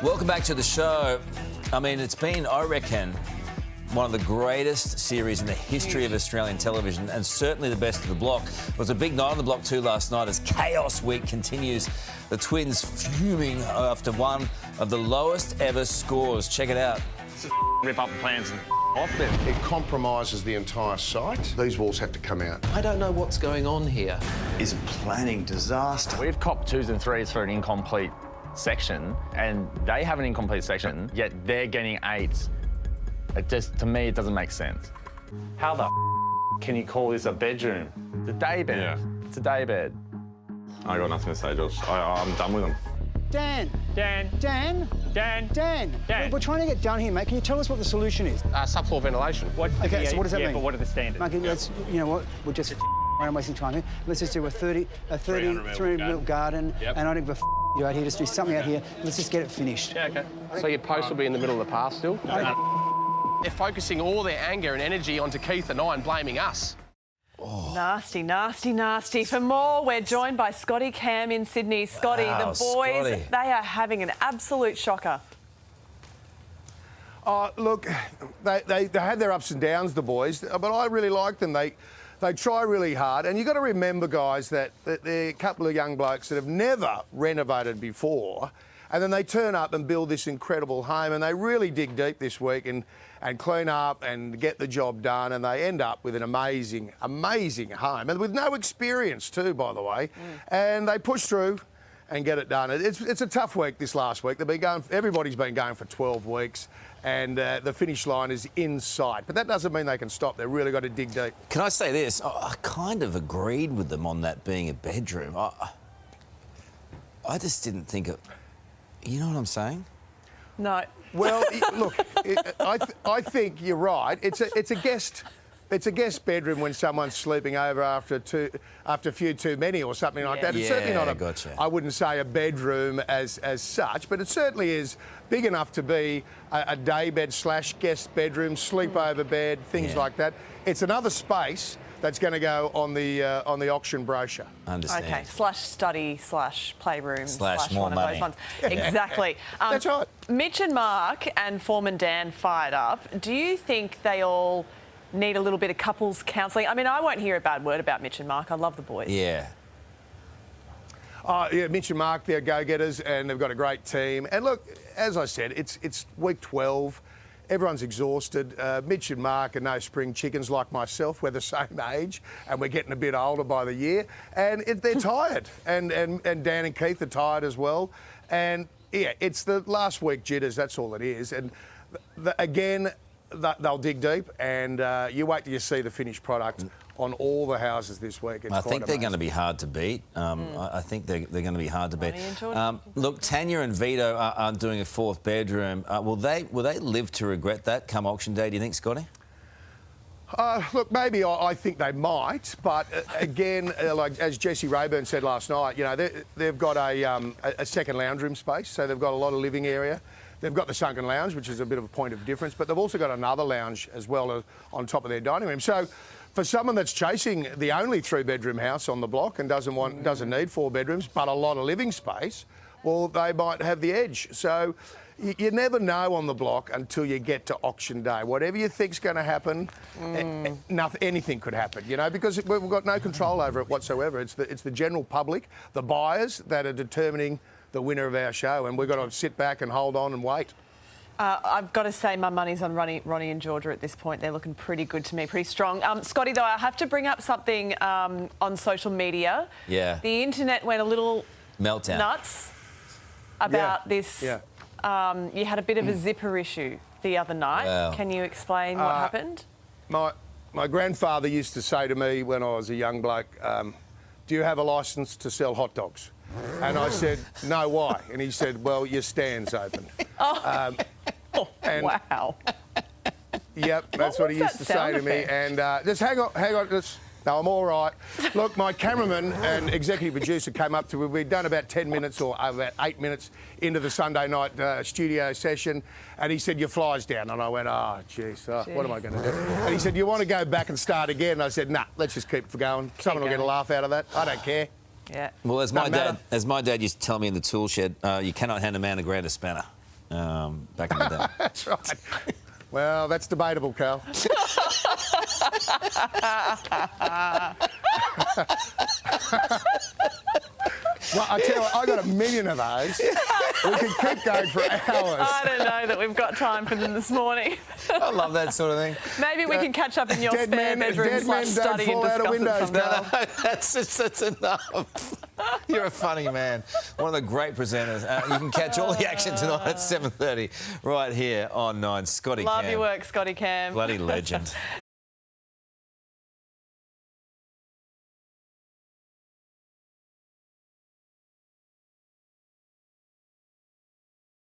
Welcome back to the show. I mean, it's been, I reckon, one of the greatest series in the history of Australian television, and certainly the best of the block. It was a big night on the block too last night as Chaos Week continues. The Twins fuming after one of the lowest ever scores. Check it out. Just rip up the plans and off them. It compromises the entire site. These walls have to come out. I don't know what's going on here. Is a planning disaster. We've copped 2s and 3s for an incomplete section, and they have an incomplete section, yet they're getting 8s. It just, to me, it doesn't make sense. How the can you call this a bedroom? It's a day bed. Yeah. It's a day bed. I got nothing to say, Josh. I'm done with them. Dan. Dan. Dan. Dan. Dan. Dan. We're trying to get done here, mate. Can you tell us what the solution is? Subfloor ventilation. What, Okay, so what does that mean? But what are the standards? Okay, let's, you know what? We're just around wasting time here. Let's just do a 300 mil garden, Yep. and I don't give a you out here. Just do something out here. Let's just get it finished. Yeah, okay. So your post will be in the middle of the path still? They're focusing all their anger and energy onto Keith and I and blaming us. Nasty, nasty, nasty. For more, we're joined by Scotty Cam in Sydney. Scotty, Wow, the boys, Scotty. they are having an absolute shocker. Look, they had their ups and downs, the boys, but I really like them. They try really hard, and you've got to remember, guys, that they're a couple of young blokes that have never renovated before, and then they turn up and build this incredible home, and they really dig deep this week and clean up and get the job done, and they end up with an amazing, amazing home, and with no experience too, by the way, and they push through and get it done. It's a tough week this last week. They've been going. Everybody's been going for 12 weeks, and the finish line is in sight. But that doesn't mean they can stop. They've really got to dig deep. Can I say this? I kind of agreed with them on that being a bedroom. I just didn't think it... You know what I'm saying? No. Well, look, I think you're right. It's a guest. It's a guest bedroom when someone's sleeping over after a few too many or something like that. It's certainly not gotcha. I wouldn't say a bedroom as such, but it certainly is big enough to be a day bed / guest bedroom, sleepover bed, things like that. It's another space that's going to go on the auction brochure. Understand. Okay, /study /playroom / more one money. of those ones. Exactly. That's right. Mitch and Mark and Foreman Dan fired up. Do you think they all need a little bit of couples counselling? I mean, I won't hear a bad word about Mitch and Mark. I love the boys. Yeah. Yeah, Mitch and Mark, they're go-getters, and they've got a great team. And look, as I said, it's week 12. Everyone's exhausted. Mitch and Mark are no spring chickens like myself. We're the same age, and we're getting a bit older by the year. And they're tired. And Dan and Keith are tired as well. And, yeah, it's the last week jitters. That's all it is. And, again, they'll dig deep, and you wait till you see the finished product on all the houses this week. It's I think they're amazing. going to be hard to beat. I think they're going to be hard to beat. Ronnie and Jordan? Look, Tanya and Vito are doing a 4th bedroom. Will they live to regret that come auction day, do you think, Scotty? Look, maybe I think they might, but again, like as Jesse Rayburn said last night, you know, they've got a second lounge room space, so they've got a lot of living area. They've got the sunken lounge, which is a bit of a point of difference, but they've also got another lounge as well on top of their dining room. So for someone that's chasing the only 3-bedroom house on the block and doesn't need 4 bedrooms, but a lot of living space, well, they might have the edge. So you never know on the block until you get to auction day. Whatever you think's going to happen, anything could happen, you know, because we've got no control over it whatsoever. It's the general public, the buyers, that are determining the winner of our show, and we've got to sit back and hold on and wait. I've got to say my money's on Ronnie and Georgia at this point. They're looking pretty good to me, pretty strong. Scotty, though, I have to bring up something on social media. Yeah. The internet went a little Meltdown. nuts about this. Yeah. You had a bit of a zipper issue the other night. Wow. Can you explain what happened? My grandfather used to say to me when I was a young bloke, do you have a licence to sell hot dogs? And I said, no, why? And he said, well, your stand's open. Oh, wow. Yep, that's what he used to say to me. And just hang on, just... No, I'm all right. Look, my cameraman and executive producer came up to me. We'd done about 10 minutes or about 8 minutes into the Sunday night studio session, and he said, your fly's down. And I went, oh, jeez, what am I going to do? And he said, you want to go back and start again? And I said, nah, let's just keep going. Someone will get a laugh out of that. I don't care. Yeah. Well, as Doesn't my matter. dad used to tell me in the tool shed, you cannot hand a man a grander spanner. back in the day. That's right. Well, that's debatable, Karl. Well, I tell you what, I got a million of those. We could keep going for hours. I don't know that we've got time for them this morning. I love that sort of thing. Maybe we can catch up in your Dead spare men- bedroom dead men / don't study and fall out of discuss it windows, sometime. Karl. That's enough. You're a funny man. One of the great presenters. You can catch all the action tonight at 7:30 right here on 9. Scotty Love Cam. your work, Scotty Cam. Bloody legend.